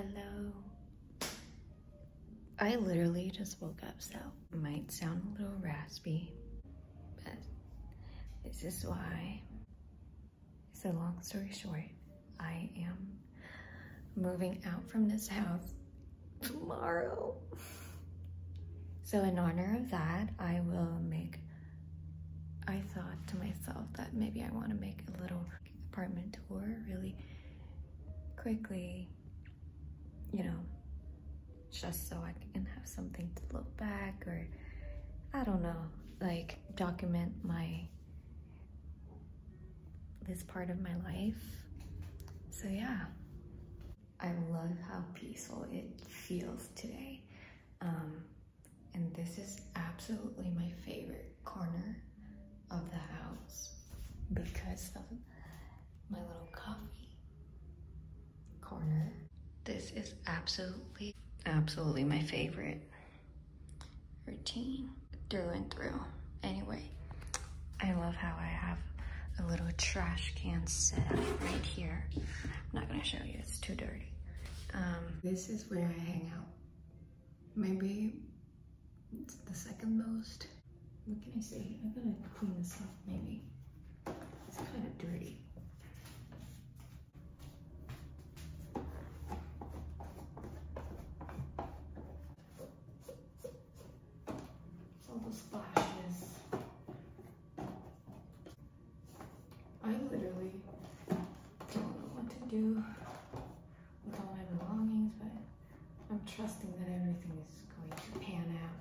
Hello. I literally just woke up, so it might sound a little raspy, but this is why. So long story short, I am moving out from this house tomorrow. So in honor of that, I thought to myself that maybe I want to make a little apartment tour really quickly, you know, just so I can have something to look back, or I don't know, like document this part of my life. So yeah, I love how peaceful it feels today. And this is absolutely my favorite corner of the house because of my little coffee corner. This is absolutely my favorite routine through and through. Anyway, I love how I have a little trash can set up right here. I'm not gonna show you, it's too dirty. This is where I hang out. Maybe it's the second most. What can I say? I'm gonna clean this up maybe. It's kind of dirty. All the splashes. I literally don't know what to do with all my belongings, but I'm trusting that everything is going to pan out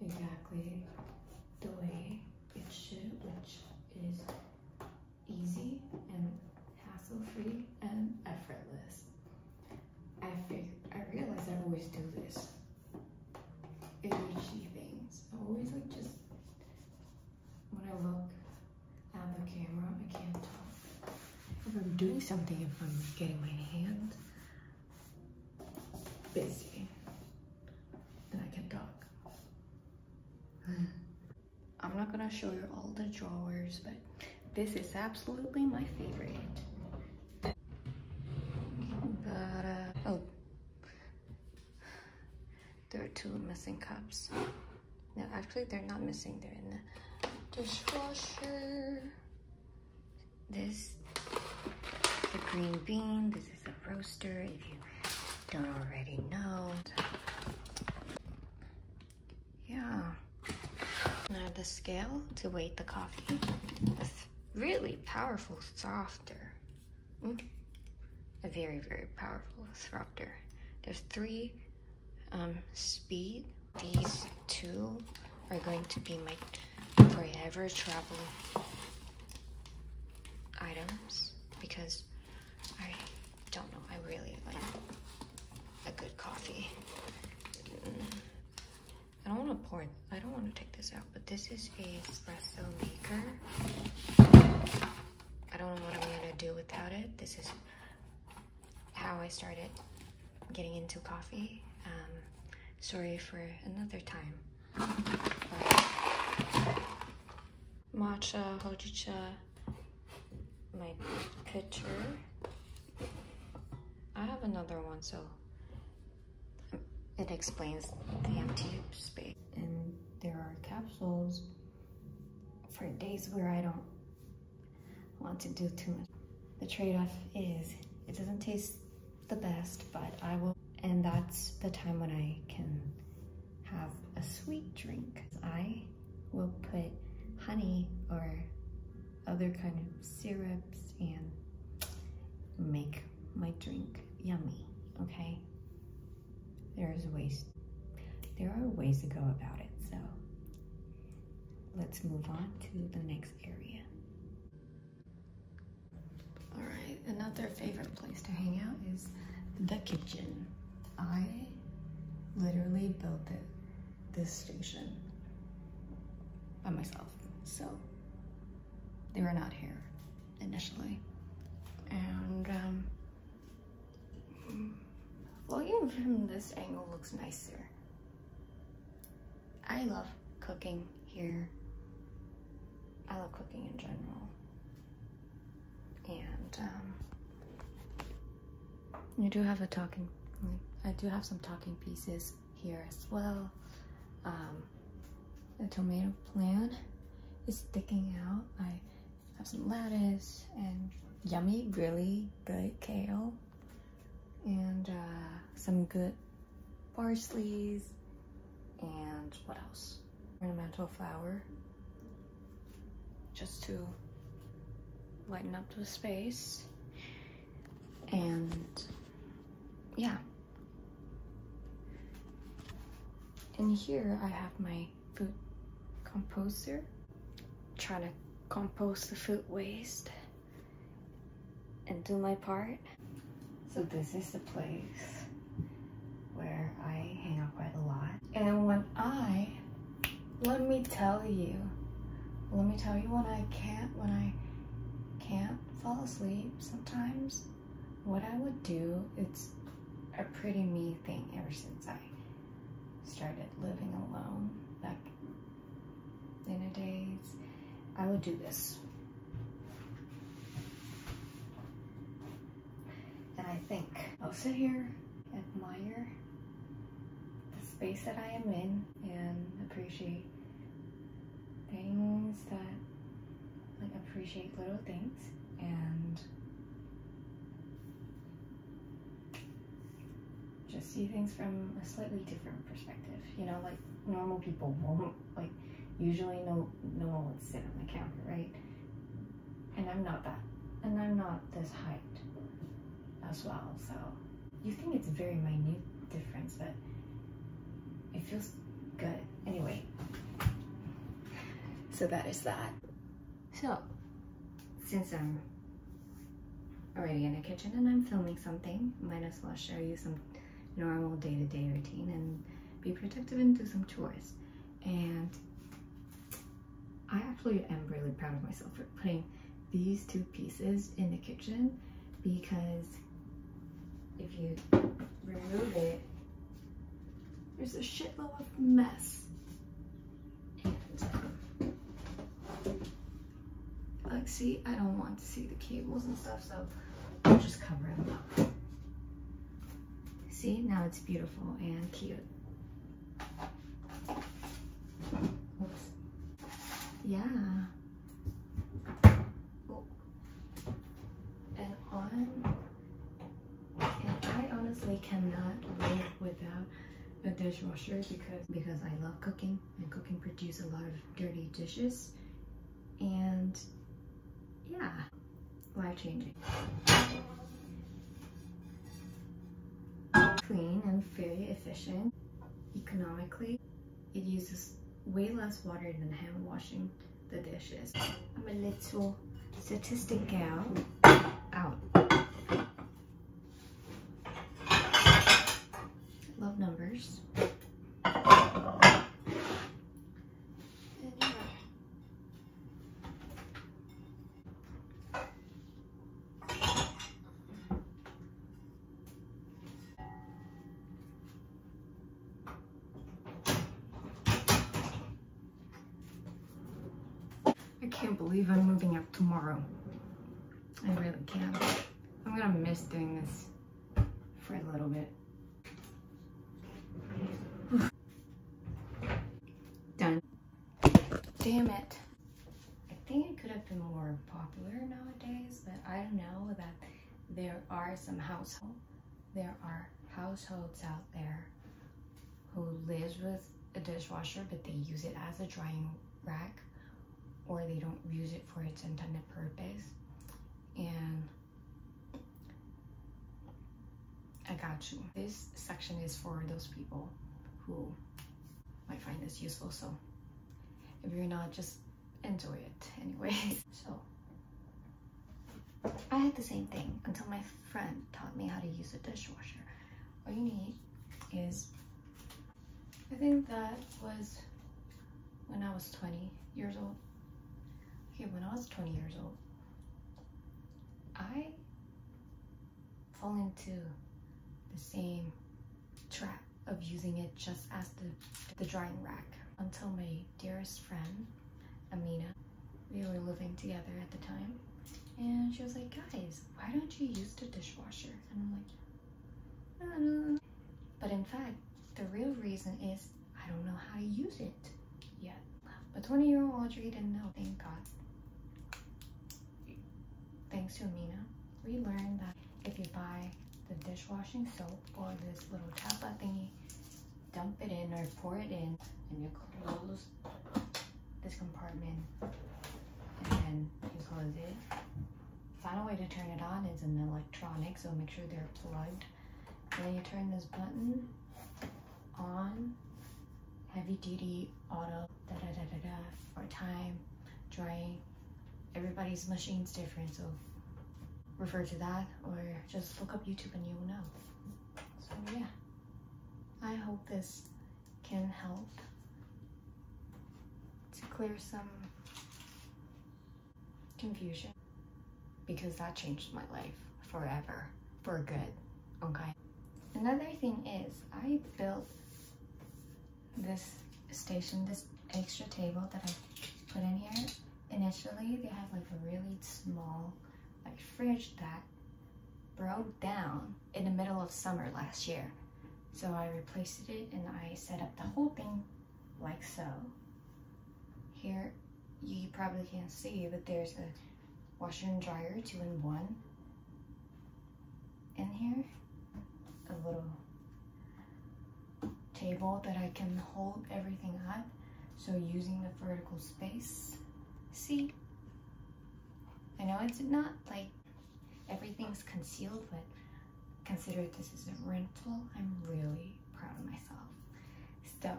exactly the way it should, which is easy and hassle-free and effortless. I realize I always do this. Itchy things. I always like just, when I look at the camera, I can't talk. If I'm doing something, if I'm getting my hand busy, then I can talk. I'm not gonna show you all the drawers, but this is absolutely my favorite. But, oh, there are two missing cups. No, actually they're not missing, they're in the dishwasher. This, the green bean, this is a roaster, if you don't already know. Yeah. Now the scale to weight the coffee is really powerful softer. A very, very powerful softer. There's 3 speed. These 2 are going to be my forever travel items because I don't know, I really like a good coffee. I don't want to take this out, but this is a espresso maker. I don't know what I'm gonna do without it. This is how I started getting into coffee. Sorry for another time. But matcha, hojicha, my pitcher. I have another one, so it explains the empty space. And there are capsules for days where I don't want to do too much. The trade-off is it doesn't taste the best, but I will, and that's the time when I can have a sweet drink. I will put honey or other kind of syrups and make my drink yummy, okay? There are ways to go about it, so let's move on to the next area. All right, another favorite place to hang out is the kitchen. I literally built this station by myself, so they were not here initially. And vlogging from this angle looks nicer. I love cooking here. I love cooking in general. And You do have a talking, I do have some talking pieces here as well. The tomato plant is sticking out. I have some lettuce and yummy, really good kale, and some good parsleys, and what else? Ornamental flower, just to lighten up the space. And yeah, in here I have my food composter, trying to compost the food waste and do my part. So this is the place where I hang out quite a lot. And when let me tell you when I can't fall asleep sometimes, what I would do, it's a pretty me thing ever since I started living alone back in the days. I would do this. And I think I'll sit here, admire the space that I am in, and appreciate things appreciate little things, and just see things from a slightly different perspective. You know, like normal people won't, like usually no one would sit on the counter, right? And I'm not that, and I'm not this height as well, so you think it's a very minute difference, but it feels good anyway. So that is that. So since I'm already in the kitchen and I'm filming something, might as well show you some normal day-to-day routine and be productive and do some chores. And I actually am really proud of myself for putting these two pieces in the kitchen, because if you remove it, there's a shitload of mess. And like, see, I don't want to see the cables and stuff, so I'll just cover them up. See, now it's beautiful and cute. Oops. Yeah. Oh. And I honestly cannot live without a dishwasher, because I love cooking, and cooking produces a lot of dirty dishes, and yeah, life-changing. Clean and very efficient. Economically, it uses way less water than hand washing the dishes. I'm a little statistic gal. Out. Love numbers. And yeah. I can't believe I'm moving out tomorrow. I really can't. I'm gonna miss doing this for a little bit. Done. Damn it. I think it could have been more popular nowadays, but I don't know that there are households out there who lives with a dishwasher, but they use it as a drying rack, or they don't use it for its intended purpose. And I got you. This section is for those people who might find this useful, so if you're not, just enjoy it anyway. So I had the same thing until my friend taught me how to use a dishwasher. All you need is, I think that was when I was 20 years old. Okay, when I was 20 years old, I fall into the same trap of using it just as the drying rack, until my dearest friend, Amina, we were living together at the time, and she was like, guys, why don't you use the dishwasher? And I'm like, reason is I don't know how to use it yet. But 20-year-old Audrey didn't know, thank God. Thanks to Amina, we learned that if you buy the dishwashing soap or this little tapa thingy, dump it in or pour it in, and you close this compartment, and then you close it. Final way to turn it on is an electronic, so make sure they're plugged. And then you turn this button on, heavy duty, auto, or time, drying. Everybody's machine's different, so refer to that or just look up YouTube and you'll know. So yeah, I hope this can help to clear some confusion, because that changed my life forever, for good, okay? Another thing is I built this station, this extra table that I put in here. Initially, they had like a really small like fridge that broke down in the middle of summer last year. So I replaced it and I set up the whole thing like so. Here, you probably can't see, but there's a washer and dryer 2-in-1 in here. A little table that I can hold everything up. So using the vertical space. See, I know it's not like everything's concealed, but consider this is a rental. I'm really proud of myself. So,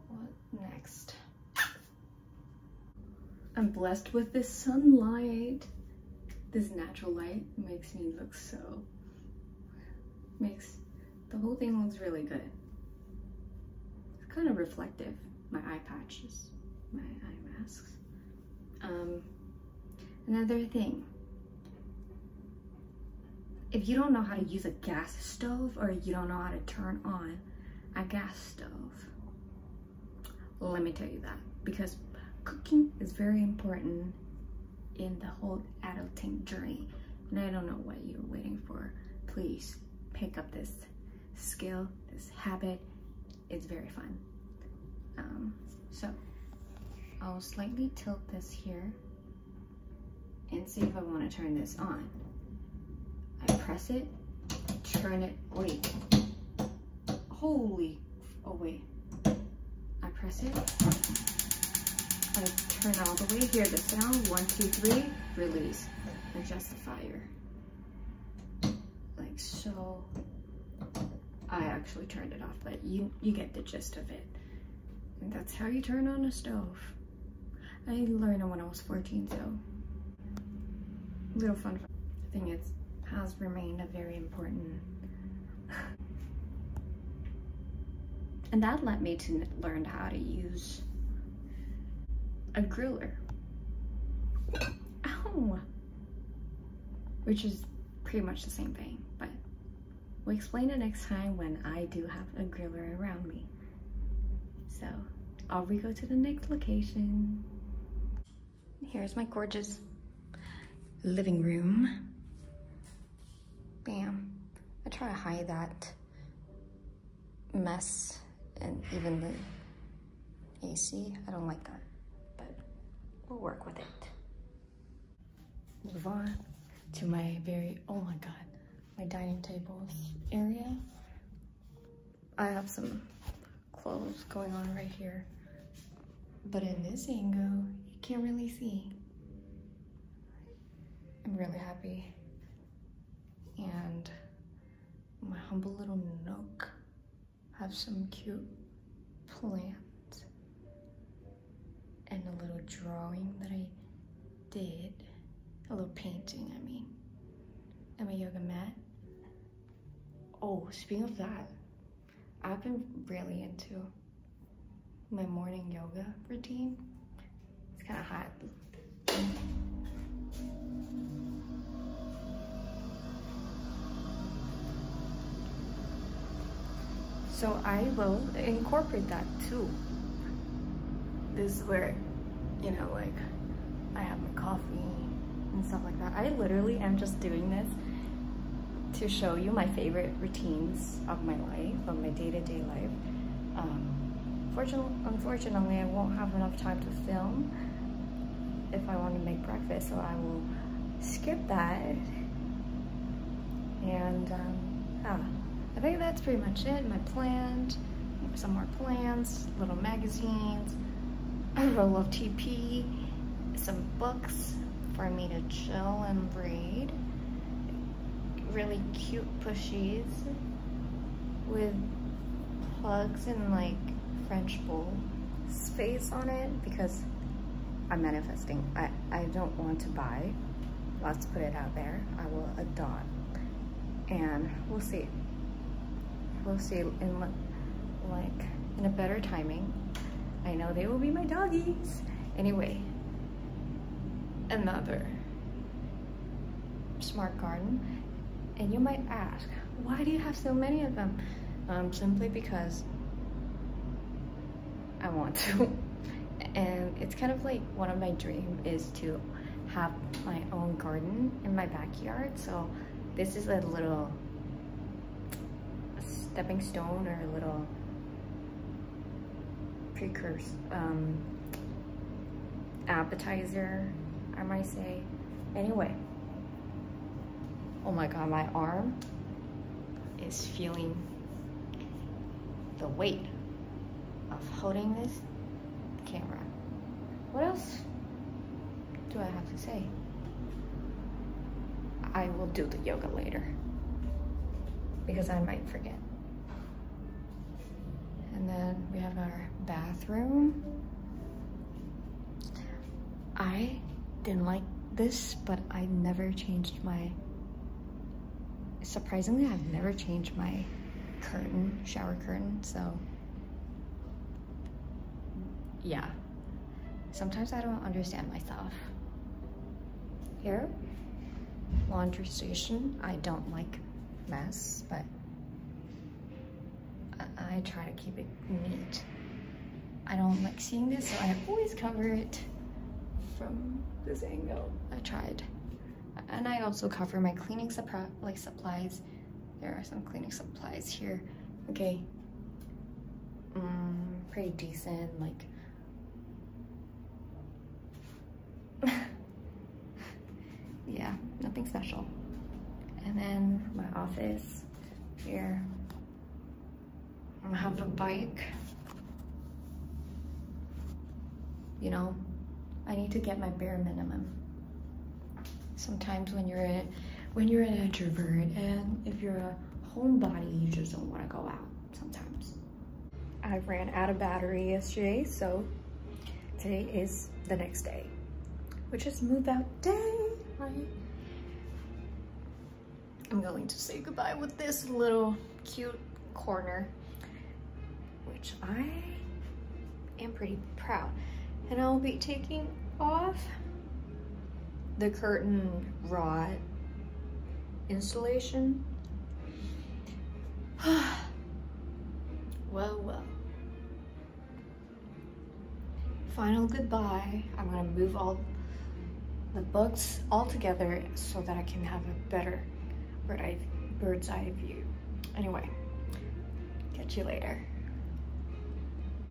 what next? I'm blessed with this sunlight. This natural light makes me look makes the whole thing looks really good. It's kind of reflective. My eye patches, my eye masks. Another thing, if you don't know how to use a gas stove or you don't know how to turn on a gas stove, let me tell you that, because cooking is very important in the whole adulting journey, and I don't know what you're waiting for. Please pick up this skill, this habit. It's very fun. So I'll slightly tilt this here and see if I want to turn this on. I press it, turn it, wait, holy, oh wait. I press it, I turn all the way, hear the sound, 1, 2, 3, release, adjust the fire. Like so. I actually turned it off, but you get the gist of it. And that's how you turn on a stove. I learned it when I was 14, so little fun. I think it has remained a very important. And that led me to learn how to use a griller. Ow! Which is pretty much the same thing, but we'll explain it next time when I do have a griller around me. So, I'll go to the next location. Here's my gorgeous living room. Bam. I try to hide that mess and even the AC. I don't like that, but we'll work with it. Move on to my oh my God, my dining tables area. I have some clothes going on right here, but in this angle, you can't really see. I'm really happy. And my humble little nook have some cute plants and a little drawing that I did, a little painting, I mean, and my yoga mat. Oh, speaking of that, I've been really into my morning yoga routine. It's kind of hot. So I will incorporate that too. This is where, you know, like I have my coffee and stuff like that. I literally am just doing this to show you my favorite routines of my life, of my day-to-day life. Unfortunately, I won't have enough time to film if I want to make breakfast, so I will skip that. And I think that's pretty much it. My plans, some more plans, little magazines, a roll of TP, some books for me to chill and read, really cute plushies with plugs and like French bowl space on it because I'm manifesting. I don't want to buy. Let's put it out there. I will adopt, and we'll see. We'll see in a better timing. I know they will be my doggies. Anyway, another smart garden, and you might ask, why do you have so many of them? Simply because I want to. And it's kind of like one of my dreams is to have my own garden in my backyard. So this is a little stepping stone, or a little precursor, appetizer, I might say. Anyway, oh my god, my arm is feeling the weight of holding this camera. What else do I have to say? I will do the yoga later because I might forget. And then we have our bathroom. I didn't like this, but I never changed my, surprisingly, I've never changed my curtain, shower curtain, so yeah. Sometimes I don't understand myself. Here, laundry station. I don't like mess, but I try to keep it neat. I don't like seeing this, so I always cover it from this angle. I tried. And I also cover my cleaning supplies. There are some cleaning supplies here. Okay. Pretty decent, like yeah, nothing special. And then my office here. I have a bike. You know, I need to get my bare minimum. Sometimes when you're an introvert, and if you're a homebody, you just don't want to go out sometimes. I ran out of battery yesterday, so today is the next day, which is move out day, right? I'm going to say goodbye with this little cute corner, which I am pretty proud. And I'll be taking off the curtain rod installation. Well. Final goodbye. I'm gonna move all the books all together so that I can have a better bird's eye view. Anyway, catch you later.